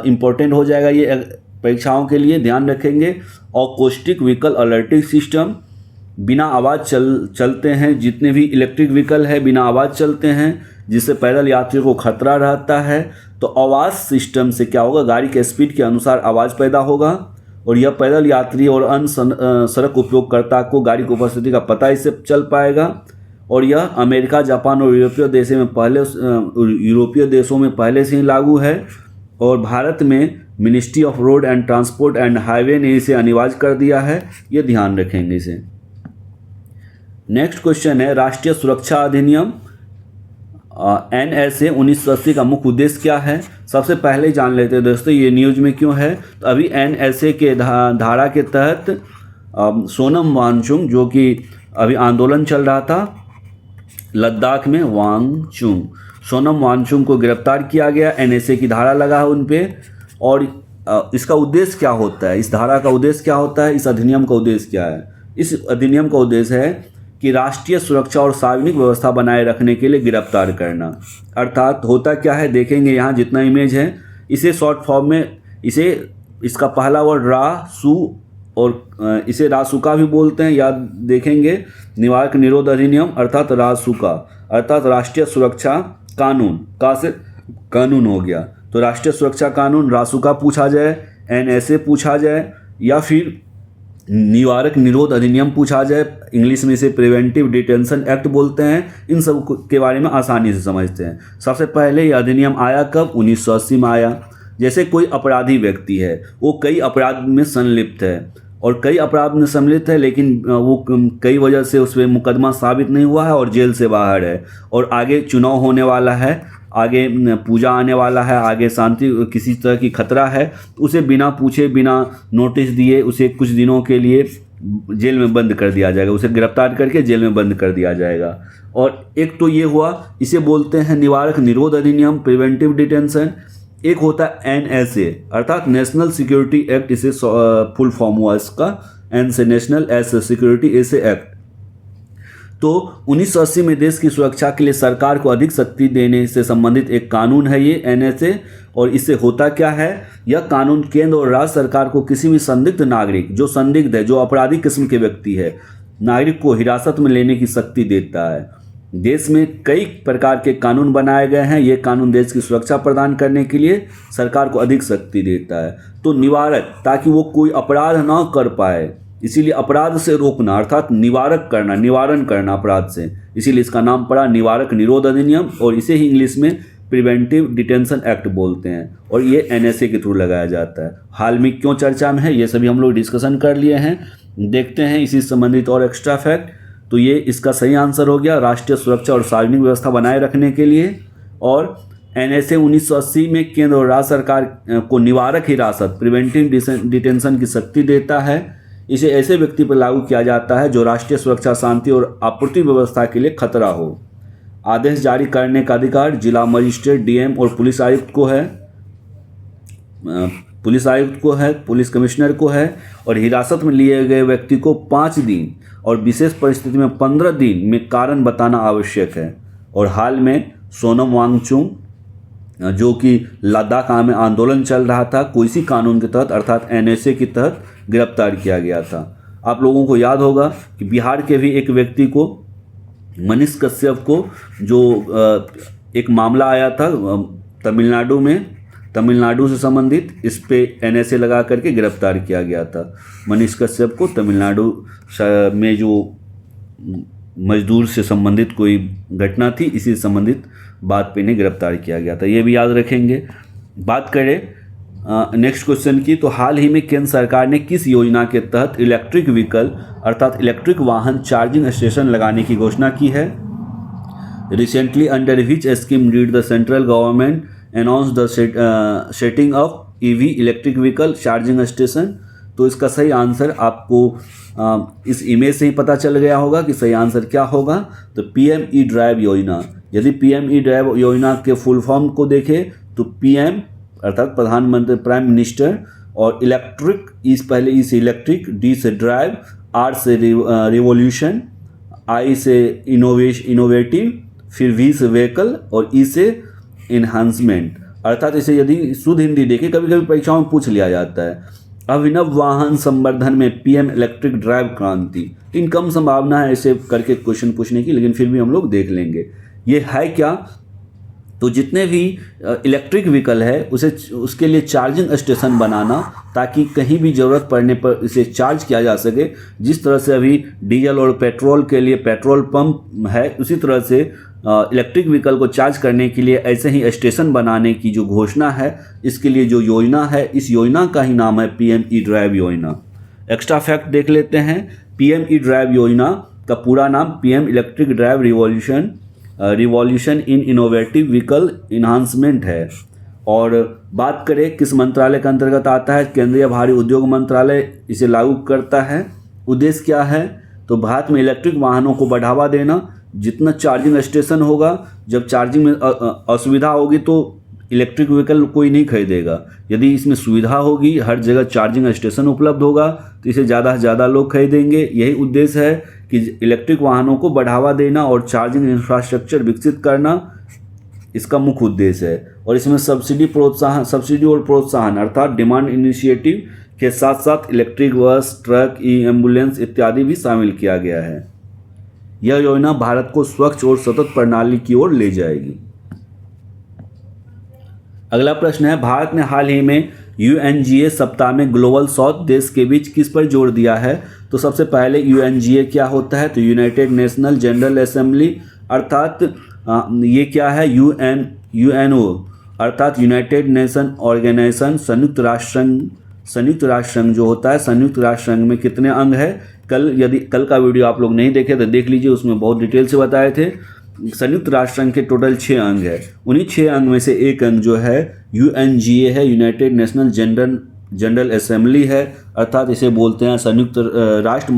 इम्पोर्टेंट हो जाएगा ये परीक्षाओं के लिए, ध्यान रखेंगे। अकॉस्टिक व्हीकल अलर्टिंग सिस्टम, बिना आवाज़ चलते हैं। जितने भी इलेक्ट्रिक व्हीकल है बिना आवाज़ चलते हैं, जिससे पैदल यात्रियों को खतरा रहता है। तो आवाज़ सिस्टम से क्या होगा? गाड़ी के स्पीड के अनुसार आवाज़ पैदा होगा और यह पैदल यात्री और अन्य सड़क उपयोगकर्ता को गाड़ी की उपस्थिति का पता इससे चल पाएगा। और यह अमेरिका, जापान और यूरोपीय देशों में पहले से ही लागू है। और भारत में ministry of road and transport and highway ने इसे अनिवार्य कर दिया है। ये ध्यान रखेंगे इसे। नेक्स्ट क्वेश्चन है राष्ट्रीय सुरक्षा अधिनियम NSA 1980 का मुख्य उद्देश्य क्या है। सबसे पहले जान लेते हैं दोस्तों ये न्यूज में क्यों है। तो अभी NSA के धारा के तहत सोनम वांगचुक जो कि अभी आंदोलन चल रहा था लद्दाख में, सोनम वांगचुक को गिरफ्तार किया गया। NSA की धारा लगा है उन पे। और इसका उद्देश्य क्या होता है, इस धारा का उद्देश्य क्या होता है, इस अधिनियम का उद्देश्य क्या है। इस अधिनियम का उद्देश्य है कि राष्ट्रीय सुरक्षा और सार्वजनिक व्यवस्था बनाए रखने के लिए गिरफ्तार करना। अर्थात होता क्या है देखेंगे यहाँ जितना इमेज है, इसे शॉर्ट फॉर्म में इसका पहला वर्ड रासु और इसे रासुका भी बोलते हैं, याद देखेंगे। निवारक निरोध अधिनियम अर्थात रासुका अर्थात राष्ट्रीय सुरक्षा कानून, का से कानून हो गया। तो राष्ट्रीय सुरक्षा कानून रासुका पूछा जाए, NSA पूछा जाए, या फिर निवारक निरोध अधिनियम पूछा जाए, इंग्लिश में इसे प्रिवेंटिव डिटेंशन एक्ट बोलते हैं। इन सब के बारे में आसानी से समझते हैं। सबसे पहले यह अधिनियम आया कब, 1980 में आया। जैसे कोई अपराधी व्यक्ति है, वो कई अपराध में संलिप्त है और कई अपराध में सम्मिलित है, लेकिन वो कई वजह से उस पर मुकदमा साबित नहीं हुआ है और जेल से बाहर है, और आगे चुनाव होने वाला है, आगे पूजा आने वाला है, आगे शांति किसी तरह की खतरा है, उसे बिना पूछे बिना नोटिस दिए उसे कुछ दिनों के लिए जेल में बंद कर दिया जाएगा, उसे गिरफ्तार करके जेल में बंद कर दिया जाएगा। और एक तो ये हुआ, इसे बोलते हैं निवारक निरोध अधिनियम, प्रिवेंटिव डिटेंशन। एक होता है NSA अर्थात नेशनल सिक्योरिटी एक्ट, इसे फुल फॉर्म हुआ इसका, एन से नेशनल, एस से सिक्योरिटी, ए से एक्ट। तो 1980 में देश की सुरक्षा के लिए सरकार को अधिक शक्ति देने से संबंधित एक कानून है ये NSA। और इससे होता क्या है, यह कानून केंद्र और राज्य सरकार को किसी भी संदिग्ध नागरिक, जो संदिग्ध है, जो अपराधी किस्म के व्यक्ति है, नागरिक को हिरासत में लेने की शक्ति देता है। देश में कई प्रकार के कानून बनाए गए हैं, ये कानून देश की सुरक्षा प्रदान करने के लिए सरकार को अधिक शक्ति देता है। तो निवारक, ताकि वो कोई अपराध ना कर पाए, इसीलिए अपराध से रोकना अर्थात निवारक करना, निवारण करना अपराध से, इसीलिए इसका नाम पड़ा निवारक निरोध अधिनियम, और इसे ही इंग्लिश में प्रिवेंटिव डिटेंशन एक्ट बोलते हैं। और ये NSA के थ्रू लगाया जाता है। हाल में क्यों चर्चा में है ये सभी हम लोग डिस्कशन कर लिए हैं। देखते हैं इसी संबंधित और एक्स्ट्रा फैक्ट। तो ये इसका सही आंसर हो गया, राष्ट्रीय सुरक्षा और सार्वजनिक व्यवस्था बनाए रखने के लिए। और NSA 1980 में केंद्र और राज्य सरकार को निवारक हिरासत, प्रिवेंटिव डिटेंशन की शक्ति देता है। इसे ऐसे व्यक्ति पर लागू किया जाता है जो राष्ट्रीय सुरक्षा, शांति और आपूर्ति व्यवस्था के लिए खतरा हो। आदेश जारी करने का अधिकार जिला मजिस्ट्रेट, DM और पुलिस आयुक्त को है, पुलिस कमिश्नर को है। और हिरासत में लिए गए व्यक्ति को 5 दिन और विशेष परिस्थिति में 15 दिन में कारण बताना आवश्यक है। और हाल में सोनम वांगचुक जो कि लद्दाख में आंदोलन चल रहा था, को इसी कानून के तहत अर्थात NSA के तहत गिरफ्तार किया गया था। आप लोगों को याद होगा कि बिहार के भी एक व्यक्ति को, मनीष कश्यप को, जो एक मामला आया था तमिलनाडु में, तमिलनाडु से संबंधित, इस पे NSA लगा करके गिरफ्तार किया गया था। मनीष कश्यप को तमिलनाडु में जो मजदूर से संबंधित कोई घटना थी, इसी से संबंधित बात पे इन्हें गिरफ्तार किया गया था, ये भी याद रखेंगे। बात करें नेक्स्ट क्वेश्चन की, तो हाल ही में केंद्र सरकार ने किस योजना के तहत इलेक्ट्रिक व्हीकल अर्थात इलेक्ट्रिक वाहन चार्जिंग स्टेशन लगाने की घोषणा की है। Recently under which scheme did the central government announce the setting of EV electric vehicle charging station. तो इसका सही आंसर आपको इस इमेज से ही पता चल गया होगा कि सही आंसर क्या होगा। तो PM-E ड्राइव योजना। यदि PM-E ड्राइव योजना के फुल फॉर्म को देखें तो PM अर्थात प्रधानमंत्री, प्राइम मिनिस्टर, और इलेक्ट्रिक, इस पहले ई से इलेक्ट्रिक, D से ड्राइव, R से रिवोल्यूशन, I से इनोवेटिव, फिर V से व्हीकल और E से इन्हांसमेंट। अर्थात इसे यदि शुद्ध हिंदी देखें, कभी कभी परीक्षाओं में पूछ लिया जाता है, अभिनव वाहन संवर्धन में PM इलेक्ट्रिक ड्राइव क्रांति। इन कम संभावना है ऐसे करके क्वेश्चन पूछने की, लेकिन फिर भी हम लोग देख लेंगे ये है क्या। तो जितने भी इलेक्ट्रिक व्हीकल है उसके लिए चार्जिंग स्टेशन बनाना, ताकि कहीं भी ज़रूरत पड़ने पर इसे चार्ज किया जा सके। जिस तरह से अभी डीजल और पेट्रोल के लिए पेट्रोल पंप है, उसी तरह से इलेक्ट्रिक व्हीकल को चार्ज करने के लिए ऐसे ही स्टेशन बनाने की जो घोषणा है, इसके लिए जो योजना है, इस योजना का ही नाम है PM-E ड्राइव योजना। एक्स्ट्रा फैक्ट देख लेते हैं। PM-E ड्राइव योजना का पूरा नाम PM electric drive revolution in innovative vehicle enhancement है। और बात करें किस मंत्रालय के अंतर्गत आता है, केंद्रीय भारी उद्योग मंत्रालय इसे लागू करता है। उद्देश्य क्या है, तो भारत में इलेक्ट्रिक वाहनों को बढ़ावा देना। जितना चार्जिंग स्टेशन होगा, जब चार्जिंग में असुविधा होगी तो इलेक्ट्रिक व्हीकल कोई नहीं खरीदेगा। यदि इसमें सुविधा होगी, हर जगह चार्जिंग स्टेशन उपलब्ध होगा, तो इसे ज़्यादा से ज़्यादा लोग खरीदेंगे। यही उद्देश्य है कि इलेक्ट्रिक वाहनों को बढ़ावा देना और चार्जिंग इंफ्रास्ट्रक्चर विकसित करना इसका मुख्य उद्देश्य है। और इसमें सब्सिडी और प्रोत्साहन अर्थात डिमांड इनिशिएटिव के साथ साथ इलेक्ट्रिक बस, ट्रक, ई एम्बुलेंस इत्यादि भी शामिल किया गया है। यह योजना भारत को स्वच्छ और सतत प्रणाली की ओर ले जाएगी। अगला प्रश्न है, भारत ने हाल ही में UNGA सप्ताह में ग्लोबल साउथ देश के बीच किस पर जोर दिया है। तो सबसे पहले UNGA क्या होता है, तो यूनाइटेड नेशनल जनरल असेंबली, अर्थात ये क्या है, UNO अर्थात यूनाइटेड नेशन ऑर्गेनाइजेशन, संयुक्त राष्ट्र संघ जो होता है। संयुक्त राष्ट्र संघ में कितने अंग है, कल का वीडियो आप लोग नहीं देखे तो देख लीजिए, उसमें बहुत डिटेल से बताए थे। संयुक्त राष्ट्र संघ के टोटल 6 अंग है। उन्हीं 6 अंग में से एक अंग जो है UNGA है, यूनाइटेड नेशनल जनरल असेंबली है, अर्थात इसे बोलते हैं संयुक्त राष्ट्र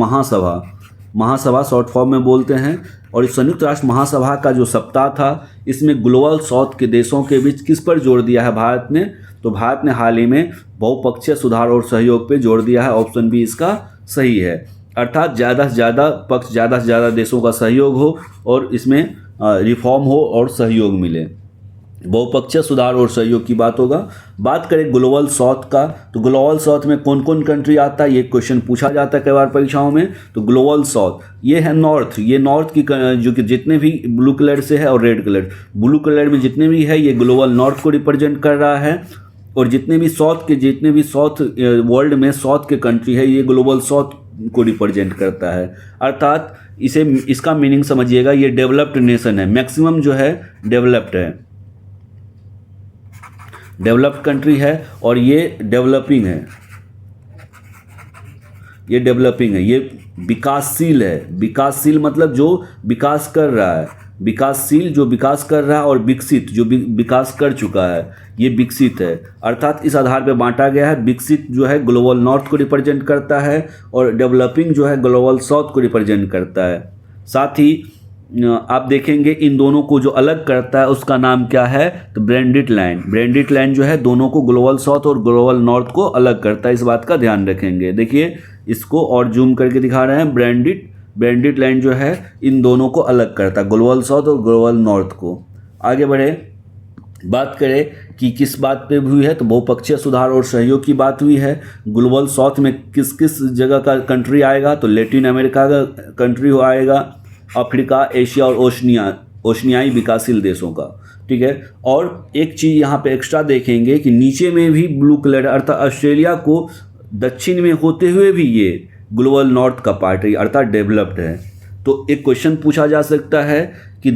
महासभा शॉर्ट फॉर्म में बोलते हैं। और इस संयुक्त राष्ट्र महासभा का जो सप्ताह था, इसमें ग्लोबल साउथ के देशों के बीच किस पर जोर दिया है भारत ने, तो भारत ने हाल ही में बहुपक्षीय सुधार और सहयोग पर जोर दिया है। ऑप्शन बी इसका सही है, अर्थात ज़्यादा से ज़्यादा देशों का सहयोग हो और इसमें रिफॉर्म हो और सहयोग मिले। बहुपक्षीय सुधार और सहयोग की बात होगा। बात करें ग्लोबल साउथ का, तो ग्लोबल साउथ में कौन कौन कंट्री आता है, ये क्वेश्चन पूछा जाता है कई बार परीक्षाओं में। तो ग्लोबल साउथ ये है नॉर्थ, ये नॉर्थ की जो कि जितने भी ब्लू कलर से है और रेड कलर, ब्लू कलर में जितने भी है ये ग्लोबल नॉर्थ को रिप्रेजेंट कर रहा है। और जितने भी साउथ वर्ल्ड में साउथ के कंट्री है, ये ग्लोबल साउथ को रिप्रेजेंट करता है। अर्थात इसका मीनिंग समझिएगा, ये डेवलप्ड नेशन है, मैक्सिमम जो है डेवलप्ड कंट्री है और ये डेवलपिंग है, ये विकासशील है। विकासशील मतलब जो विकास कर रहा है, विकासशील जो विकास कर रहा है, और विकसित जो विकास कर चुका है, ये विकसित है। अर्थात इस आधार पे बांटा गया है। विकसित जो है ग्लोबल नॉर्थ को रिप्रेजेंट करता है और डेवलपिंग जो है ग्लोबल साउथ को रिप्रेजेंट करता है। साथ ही आप देखेंगे इन दोनों को जो अलग करता है उसका नाम क्या है, तो ब्रांडिट लाइन जो है दोनों को ग्लोबल साउथ और ग्लोबल नॉर्थ को अलग करता है। इस बात का ध्यान रखेंगे। देखिए इसको और जूम करके दिखा रहे हैं, ब्रांडिट लाइन जो है इन दोनों को अलग करता है, ग्लोबल साउथ और ग्लोबल नॉर्थ को। आगे बढ़े, बात करें कि किस बात पे हुई है, तो बहुपक्षीय सुधार और सहयोग की बात हुई है। ग्लोबल साउथ में किस किस जगह का कंट्री आएगा, तो लैटिन अमेरिका का कंट्री आएगा, अफ्रीका, एशिया और ओशनियाई विकासशील देशों का। ठीक है, और एक चीज़ यहाँ पे एक्स्ट्रा देखेंगे कि नीचे में भी ब्लू कलर अर्थात ऑस्ट्रेलिया को दक्षिण में होते हुए भी ये ग्लोबल नॉर्थ का पार्ट है, अर्थात डेवलप्ड है। तो एक क्वेश्चन पूछा जा सकता है कि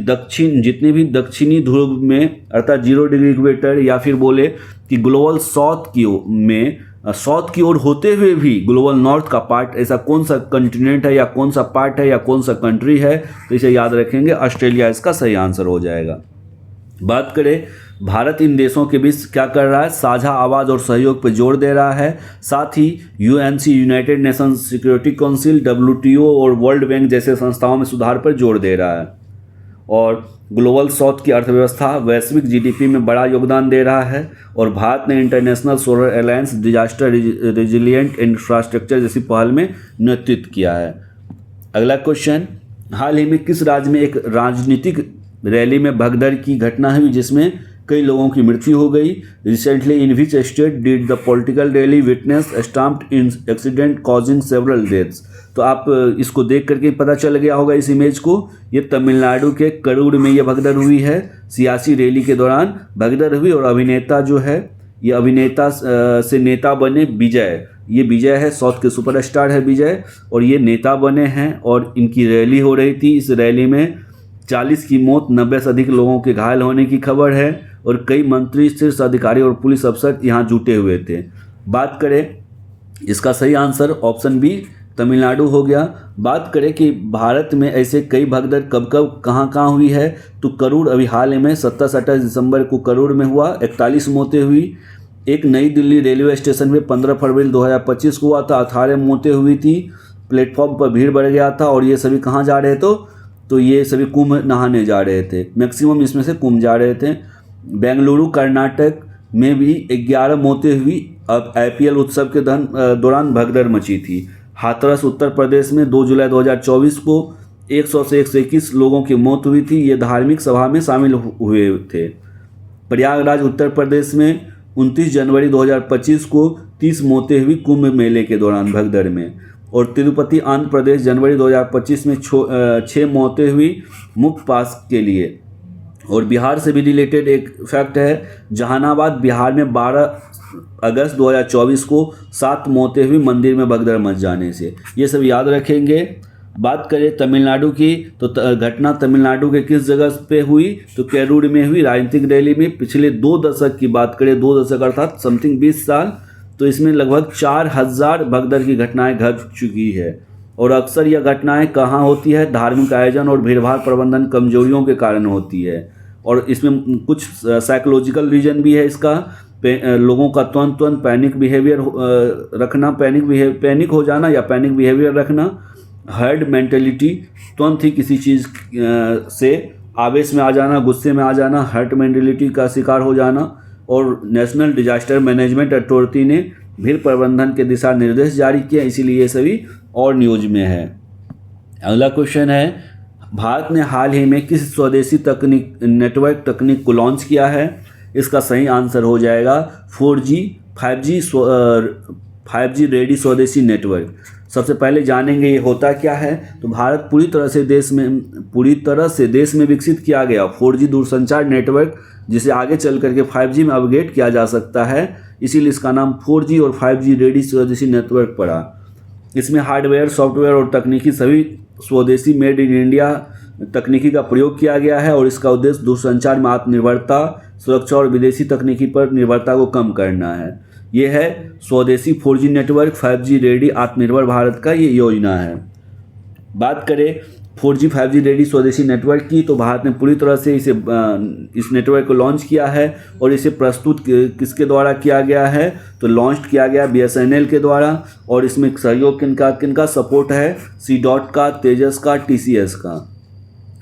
जितने भी दक्षिणी ध्रुव में अर्थात 0 डिग्री इक्वेटर, या फिर बोले कि ग्लोबल साउथ की ओर होते हुए भी ग्लोबल नॉर्थ का पार्ट, ऐसा कौन सा कंटिनेंट है या कौन सा पार्ट है या कौन सा कंट्री है, तो इसे याद रखेंगे, ऑस्ट्रेलिया इसका सही आंसर हो जाएगा। बात करें भारत इन देशों के बीच क्या कर रहा है, साझा आवाज़ और सहयोग पर जोर दे रहा है। साथ ही UNC United nation security council, WTO और वर्ल्ड बैंक जैसे संस्थाओं में सुधार पर जोर दे रहा है। और ग्लोबल साउथ की अर्थव्यवस्था वैश्विक GDP में बड़ा योगदान दे रहा है। और भारत ने international solar alliance, disaster resilient infrastructure जैसी पहल में नेतृत्व किया है। अगला क्वेश्चन, हाल ही में किस राज्य में एक राजनीतिक रैली में भगदड़ की घटना हुई जिसमें कई लोगों की मृत्यु हो गई। Recently in which state did the political rally witness stumped in accident causing several deaths. तो आप इसको देख करके पता चल गया होगा इस इमेज को, ये तमिलनाडु के करूर में ये भगदड़ हुई है। सियासी रैली के दौरान भगदड़ हुई और अभिनेता जो है, ये अभिनेता से नेता बने विजय, ये विजय है, साउथ के सुपरस्टार है विजय, और ये नेता बने हैं और इनकी रैली हो रही थी। इस रैली में 40 की मौत, 90 से अधिक लोगों के घायल होने की खबर है और कई मंत्री, शीर्ष अधिकारी और पुलिस अफसर यहाँ जुटे हुए थे। बात करें इसका सही आंसर ऑप्शन बी तमिलनाडु हो गया। बात करें कि भारत में ऐसे कई भगदड़ कब कब कहाँ कहाँ हुई है, तो करूड़ अभी हाल ही में 27-28 दिसंबर को करूड़ में हुआ, 41 मौतें हुई। एक नई दिल्ली रेलवे स्टेशन पे 15 फरवरी 2025 को हुआ था, 18 मौतें हुई थी। प्लेटफॉर्म पर भीड़ बढ़ गया था और ये सभी कहाँ जा रहे तो ये सभी कुंभ नहाने जा रहे थे, मैक्सिमम इसमें से कुंभ जा रहे थे। बेंगलुरु कर्नाटक में भी 11 मौतें हुई। अब IPL उत्सव के दौरान भगदड़ मची थी। हाथरस उत्तर प्रदेश में 2 जुलाई 2024 को 100 से 121 लोगों की मौत हुई थी, ये धार्मिक सभा में शामिल हुए थे। प्रयागराज उत्तर प्रदेश में 29 जनवरी 2025 को 30 मौतें हुई कुंभ मेले के दौरान भगदड़ में। और तिरुपति आंध्र प्रदेश जनवरी 2025 में 6 मौतें हुई मुफ्त पास के लिए। और बिहार से भी रिलेटेड एक फैक्ट है, जहानाबाद बिहार में 12 अगस्त 2024 को 7 मौतें हुई मंदिर में भगदड़ मच जाने से, ये सब याद रखेंगे। बात करें तमिलनाडु की तो घटना तमिलनाडु के किस जगह पे हुई, तो केरूर में हुई, राजनीतिक रैली में। पिछले 2 दशक की बात करें, 2 दशक अर्थात समथिंग 20 साल, तो इसमें लगभग 4000 भगदड़ की घटनाएं घट चुकी है। और अक्सर यह घटनाएं कहाँ होती है, धार्मिक आयोजन और भीड़भाड़ प्रबंधन कमजोरियों के कारण होती है। और इसमें कुछ साइकोलॉजिकल रीजन भी है इसका, लोगों का तुरंत पैनिक बिहेवियर रखना, पैनिक हो जाना या पैनिक बिहेवियर रखना, हर्ड मेंटेलिटी, तुरंत ही किसी चीज़ से आवेश में आ जाना, गुस्से में आ जाना, हर्ड मेंटेलिटी का शिकार हो जाना। और नेशनल डिजास्टर मैनेजमेंट अथॉरिटी ने भीड़ प्रबंधन के दिशा निर्देश जारी किए, इसीलिए ये सभी और न्यूज में है। अगला क्वेश्चन है, भारत ने हाल ही में किस स्वदेशी नेटवर्क तकनीक को लॉन्च किया है? इसका सही आंसर हो जाएगा 4G 5G रेडी स्वदेशी नेटवर्क। सबसे पहले जानेंगे ये होता क्या है। तो भारत पूरी तरह से देश में विकसित किया गया 4G दूरसंचार नेटवर्क, जिसे आगे चल करके 5G में अपग्रेड किया जा सकता है, इसीलिए इसका नाम 4G और 5G रेडी स्वदेशी नेटवर्क पड़ा। इसमें हार्डवेयर, सॉफ्टवेयर और तकनीकी सभी स्वदेशी मेड इन इंडिया तकनीकी का प्रयोग किया गया है। और इसका उद्देश्य दूरसंचार में आत्मनिर्भरता, सुरक्षा और विदेशी तकनीकी पर निर्भरता को कम करना है। ये है स्वदेशी 4G नेटवर्क 5G रेडी आत्मनिर्भर भारत का ये योजना है। बात करें 4G 5G रेडी स्वदेशी नेटवर्क की, तो भारत ने पूरी तरह से इस नेटवर्क को लॉन्च किया है। और इसे प्रस्तुत किसके द्वारा किया गया है, तो लॉन्च किया गया BSNL के द्वारा। और इसमें सहयोग किनका सपोर्ट है, C.DOT का, तेजस का, TCS का।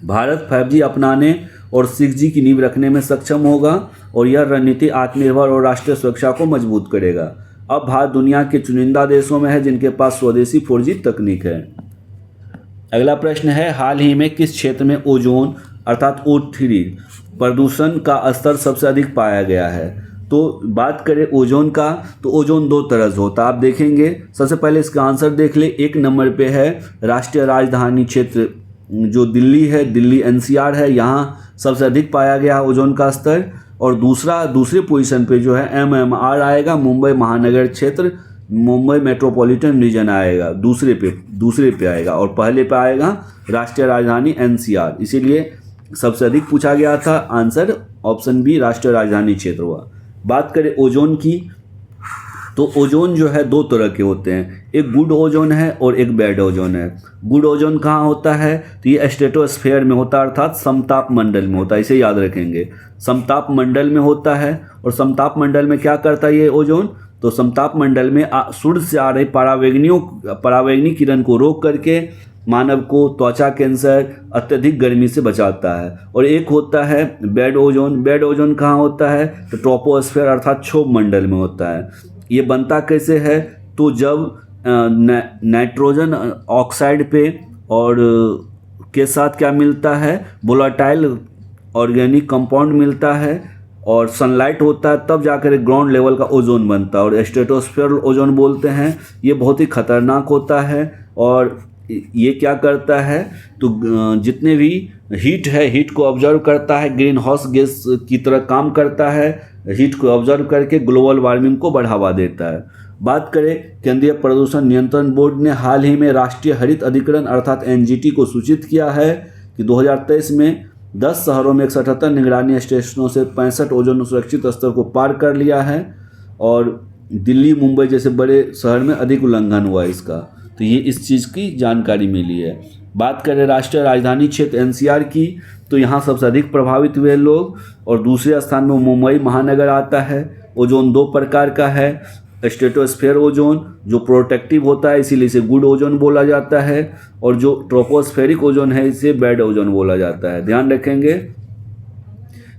भारत 5G अपनाने और 6G की नींव रखने में सक्षम होगा और यह रणनीति आत्मनिर्भर और राष्ट्रीय सुरक्षा को मजबूत करेगा। अब भारत दुनिया के चुनिंदा देशों में है जिनके पास स्वदेशी 4G तकनीक है। अगला प्रश्न है, हाल ही में किस क्षेत्र में ओजोन अर्थात O3 प्रदूषण का स्तर सबसे अधिक पाया गया है? तो बात करें ओजोन का, तो ओजोन 2 तरह से होता है, आप देखेंगे। सबसे पहले इसका आंसर देख ले, 1 नंबर पे है राष्ट्रीय राजधानी क्षेत्र जो दिल्ली है, दिल्ली NCR है, यहाँ सबसे अधिक पाया गया ओजोन का स्तर। और दूसरे पोजीशन पे जो है MMR आएगा, मुंबई महानगर क्षेत्र, मुंबई मेट्रोपॉलिटन रीजन आएगा, दूसरे पे आएगा। और पहले पे आएगा राष्ट्रीय राजधानी NCR, इसीलिए सबसे अधिक पूछा गया था। आंसर ऑप्शन बी राष्ट्रीय राजधानी क्षेत्र हुआ। बात करें ओजोन की, तो ओजोन जो है 2 तरह के होते हैं, एक गुड ओजोन है और एक बैड ओजोन है। गुड ओजोन कहाँ होता है, तो ये स्ट्रेटोस्फेयर में होता है, अर्थात समताप मंडल में होता है, इसे याद रखेंगे। समताप मंडल में होता है। और समताप मंडल में क्या करता है ये ओजोन, तो समताप मंडल में सूर्य से आ रही परावैंगनी किरण को रोक करके मानव को त्वचा कैंसर, अत्यधिक गर्मी से बचाता है। और एक होता है बैड ओजोन। बैड ओजोन कहाँ होता है, तो ट्रोपोस्फेयर अर्थात क्षोभ मंडल में होता है। ये बनता कैसे है, तो जब नाइट्रोजन ऑक्साइड पे और के साथ क्या मिलता है, वोलेटाइल ऑर्गेनिक कंपाउंड मिलता है और सनलाइट होता है, तब जाकर एक ग्राउंड लेवल का ओजोन बनता है और स्ट्रेटोस्फेयर ओजोन बोलते हैं। ये बहुत ही खतरनाक होता है और ये क्या करता है, तो जितने भी हीट है, हीट को ऑब्जर्व करता है, ग्रीन हाउस गैस की तरह काम करता है, हीट को ऑब्जर्व करके ग्लोबल वार्मिंग को बढ़ावा देता है। बात करें केंद्रीय प्रदूषण नियंत्रण बोर्ड ने हाल ही में राष्ट्रीय हरित अधिकरण अर्थात NGT को सूचित किया है कि 2023 में 10 शहरों में 178 निगरानी स्टेशनों से 65 ओजोन सुरक्षित स्तर को पार कर लिया है और दिल्ली, मुंबई जैसे बड़े शहर में अधिक उल्लंघन हुआ इसका। तो ये इस चीज़ की जानकारी मिली है। बात करें राष्ट्रीय राजधानी क्षेत्र एनसीआर की, तो यहाँ सबसे अधिक प्रभावित हुए लोग, और दूसरे स्थान में मुंबई महानगर आता है। ओजोन 2 प्रकार का है, स्ट्रेटोस्फेयर ओजोन जो प्रोटेक्टिव होता है इसीलिए इसे गुड ओजोन बोला जाता है, और जो ट्रोपोस्फेरिक ओजोन है इसे बैड ओजोन बोला जाता है। ध्यान रखेंगे।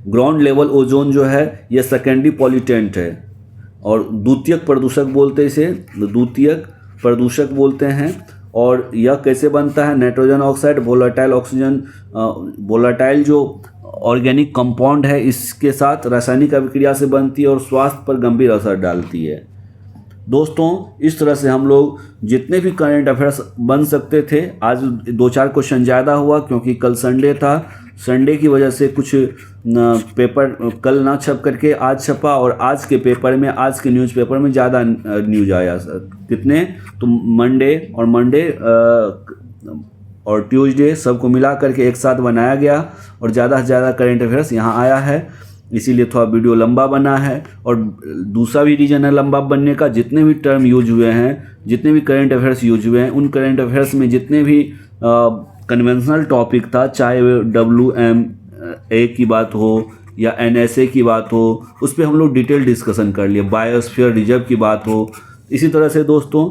ग्राउंड लेवल ओजोन जो है यह सेकेंडरी पॉल्यूटेंट है और द्वितीयक प्रदूषक बोलते हैं, इसे द्वितीयक प्रदूषक बोलते हैं। और यह कैसे बनता है? Nitrogen oxide, volatile oxygen, volatile जो ऑर्गेनिक कंपाउंड है इसके साथ रासायनिक अभिक्रिया से बनती है और स्वास्थ्य पर गंभीर असर डालती है। दोस्तों, इस तरह से हम लोग जितने भी करंट अफेयर्स बन सकते थे, आज 2-4 क्वेश्चन ज़्यादा हुआ क्योंकि कल संडे था। संडे की वजह से कुछ पेपर कल ना छप करके आज छपा, और आज के पेपर में, आज के न्यूज़पेपर में ज़्यादा न्यूज आया। कितने? तो मंडे और ट्यूसडे सबको मिला करके एक साथ बनाया गया, और ज़्यादा से ज़्यादा करंट अफेयर्स यहाँ आया है, इसीलिए थोड़ा वीडियो लंबा बना है। और दूसरा भी रीज़न है लंबा बनने का, जितने भी टर्म यूज हुए हैं, जितने भी करंट अफेयर्स यूज हुए हैं, उन करंट अफेयर्स में जितने भी कन्वेंशनल टॉपिक था, चाहे WMA की बात हो या NSA की बात हो, उस पर हम लोग डिटेल डिस्कशन कर लिए। बायोस्फीयर रिजर्व की बात हो। इसी तरह से दोस्तों,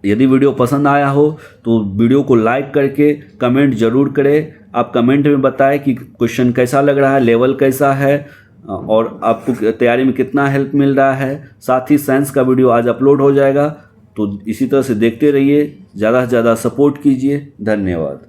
यदि वीडियो पसंद आया हो तो वीडियो को लाइक करके कमेंट जरूर करें। आप कमेंट में बताएं कि क्वेश्चन कैसा लग रहा है, लेवल कैसा है, और आपको तैयारी में कितना हेल्प मिल रहा है। साथ ही साइंस का वीडियो आज अपलोड हो जाएगा, तो इसी तरह से देखते रहिए, ज़्यादा से ज़्यादा सपोर्ट कीजिए। धन्यवाद।